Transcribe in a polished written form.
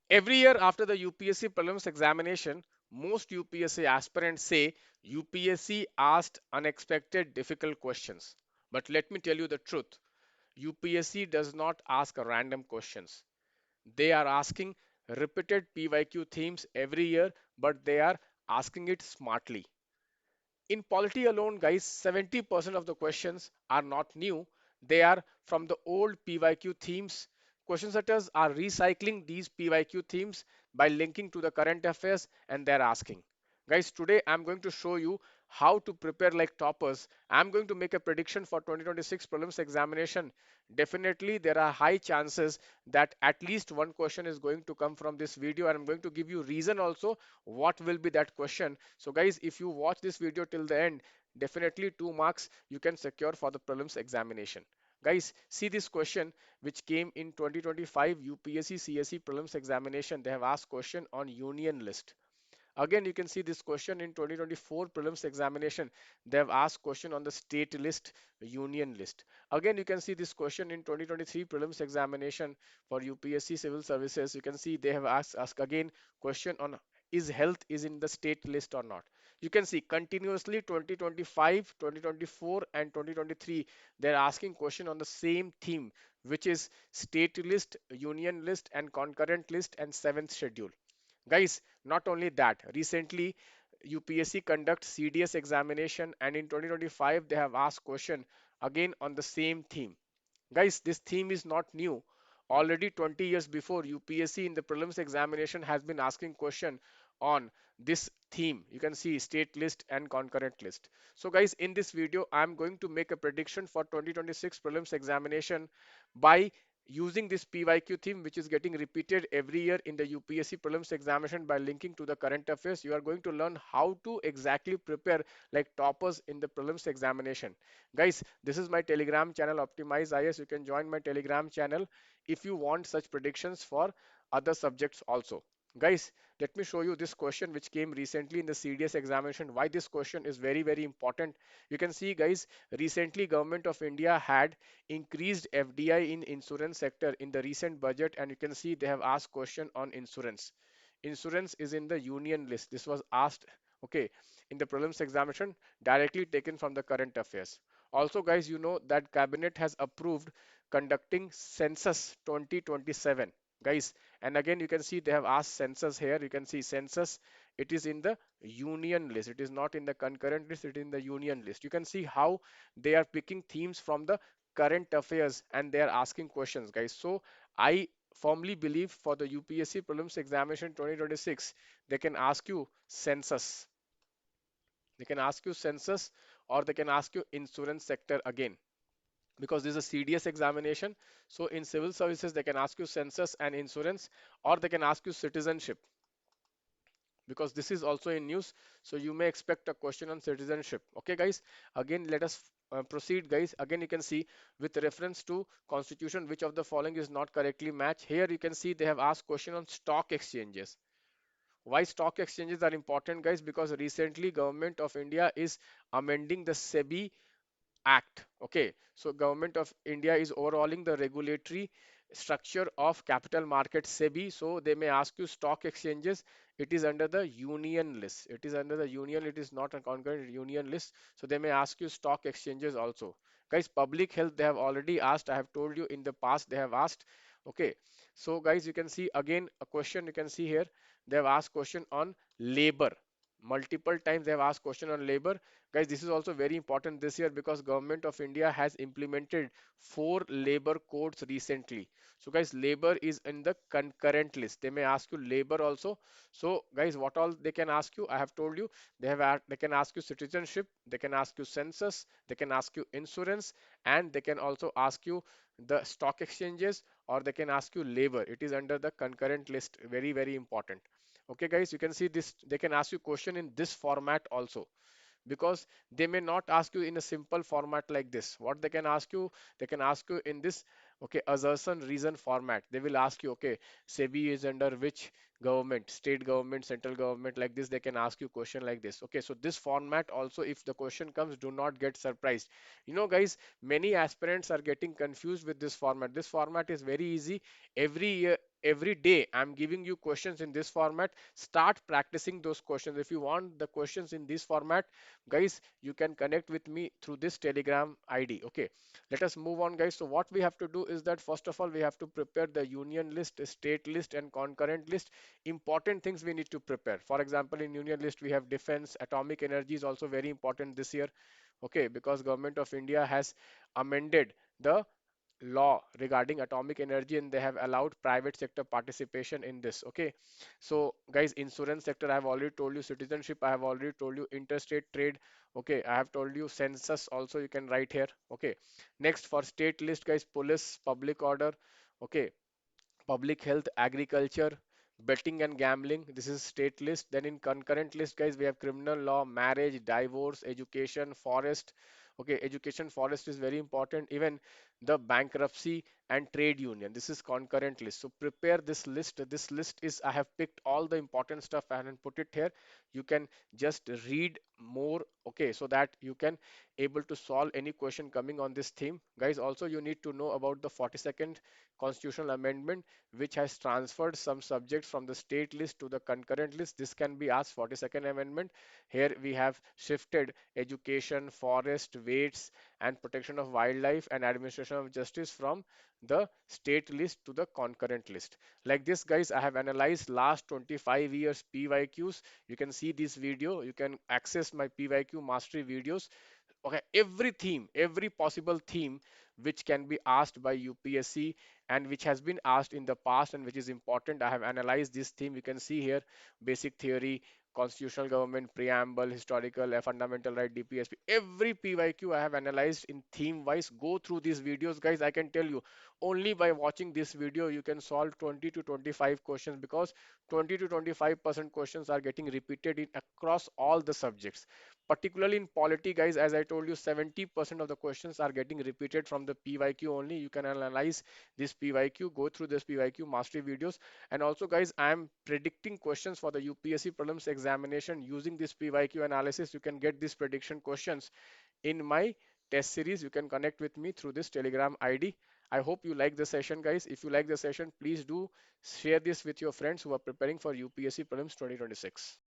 Every year after the UPSC prelims examination, most UPSC aspirants say UPSC asked unexpected difficult questions. But let me tell you the truth. UPSC does not ask random questions. They are asking repeated PYQ themes every year, but they are asking it smartly. In polity alone, guys, 70% of the questions are not new. They are from the old PYQ themes. Question setters are recycling these PYQ themes by linking to the current affairs, and they're asking. Guys, today I'm going to show you how to prepare like toppers. I'm going to make a prediction for 2026 prelims examination. Definitely, there are high chances that at least one question is going to come from this video, and I'm going to give you reason also what will be that question. So guys, if you watch this video till the end, definitely 2 marks you can secure for the prelims examination. Guys, see this question which came in 2025 UPSC CSE prelims examination. They have asked question on union list. Again, you can see this question in 2024 prelims examination. They have asked question on the state list, union list. Again, you can see this question in 2023 prelims examination for UPSC civil services. You can see they have asked again question on is health is in the state list or not. You can see continuously 2025, 2024 and 2023 they're asking question on the same theme, which is state list, union list and concurrent list and seventh schedule. Guys, not only that, recently UPSC conducts CDS examination and in 2025 they have asked question again on the same theme. Guys, this theme is not new. Already 20 years before, UPSC in the prelims examination has been asking question on this theme. You can see state list and concurrent list. So guys, in this video, I'm going to make a prediction for 2026 prelims examination by using this PYQ theme, which is getting repeated every year in the UPSC prelims examination by linking to the current affairs. You are going to learn how to exactly prepare like toppers in the prelims examination. Guys, this is my Telegram channel, Optimize IS. You can join my Telegram channel if you want such predictions for other subjects also. Guys, let me show you this question which came recently in the CDS examination. Why this question is very, very important. You can see, guys, recently Government of India had increased FDI in insurance sector in the recent budget, and you can see they have asked question on insurance. Insurance is in the union list. This was asked, okay, in the prelims examination, directly taken from the current affairs. Also, guys, you know that cabinet has approved conducting census 2027, guys. And again, you can see they have asked census here. You can see census. It is in the union list. It is not in the concurrent list. It is in the union list. You can see how they are picking themes from the current affairs and they are asking questions, guys. So I firmly believe for the UPSC prelims examination 2026, they can ask you census. They can ask you census or they can ask you insurance sector again because this is a CDS examination. So in civil services, they can ask you census and insurance, or they can ask you citizenship because this is also in news. So you may expect a question on citizenship. Okay, guys. Again, let us proceed, guys. Again, you can see with reference to constitution, which of the following is not correctly matched. Here you can see they have asked question on stock exchanges. Why stock exchanges are important, guys? Because recently Government of India is amending the SEBI Act. Okay, so Government of India is overhauling the regulatory structure of capital market SEBI. So they may ask you stock exchanges. It is under the union list. It is under the union. It is not a concurrent union list. So they may ask you stock exchanges also. Guys, public health they have already asked. I have told you in the past they have asked. Okay, so guys, you can see again a question. You can see here they have asked question on labor. Multiple times they have asked question on labor. Guys, this is also very important this year because Government of India has implemented 4 labor codes recently. So guys, labor is in the concurrent list. They may ask you labor also. So guys, what all they can ask you, I have told you. They can ask you citizenship, they can ask you census, they can ask you insurance, and they can also ask you the stock exchanges, or they can ask you labor. It is under the concurrent list. Very, very important. Okay, guys, you can see this. They can ask you question in this format also because they may not ask you in a simple format like this. What they can ask you in this, okay, assertion reason format. They will ask you, okay, SEBI is under which government, state government, central government, like this. They can ask you question like this. Okay, so this format also, if the question comes, do not get surprised. You know, guys, many aspirants are getting confused with this format. This format is very easy. Every year every day I'm giving you questions in this format. Start practicing those questions. If you want the questions in this format, guys, you can connect with me through this Telegram ID. Okay, let us move on, guys. So what we have to do is that first of all we have to prepare the union list, state list, and concurrent list. Important things we need to prepare. For example, in union list we have defense. Atomic energy is also very important this year. Okay, because government of India has amended the law regarding atomic energy, and they have allowed private sector participation in this. Okay, so guys, insurance sector I have already told you, citizenship I have already told you, interstate trade, okay, I have told you, census also you can write here. Okay, next for state list, guys, police, public order, okay, public health, agriculture, betting and gambling. This is state list. Then in concurrent list, guys, we have criminal law, marriage, divorce, education, forest. Okay, education, forest is very important. Even the bankruptcy and trade union. This is concurrent list. So prepare this list. This list is, I have picked all the important stuff and put it here. You can just read more, okay, so that you can able to solve any question coming on this theme. Guys, also you need to know about the 42nd constitutional amendment, which has transferred some subjects from the state list to the concurrent list. This can be asked 42nd amendment. Here we have shifted education, forest, weights, and protection of wildlife and administration of justice from the state list to the concurrent list. Like this, guys, I have analyzed last 25 years PYQs. You can see this video. You can access my PYQ mastery videos. Okay, every theme, every possible theme which can be asked by UPSC and which has been asked in the past and which is important, I have analyzed this theme. You can see here basic theory, constitutional government, preamble, historical, fundamental right, DPSP, every PYQ I have analyzed in theme wise. Go through these videos, guys. I can tell you, only by watching this video you can solve 20 to 25 questions, because 20 to 25% questions are getting repeated in across all the subjects. Particularly in polity, guys, as I told you, 70% of the questions are getting repeated from the PYQ only. You can analyze this PYQ, go through this PYQ mastery videos. And also, guys, I am predicting questions for the UPSC prelims examination using this PYQ analysis. You can get these prediction questions in my test series. You can connect with me through this Telegram ID. I hope you like the session, guys. If you like the session, please do share this with your friends who are preparing for UPSC prelims 2026.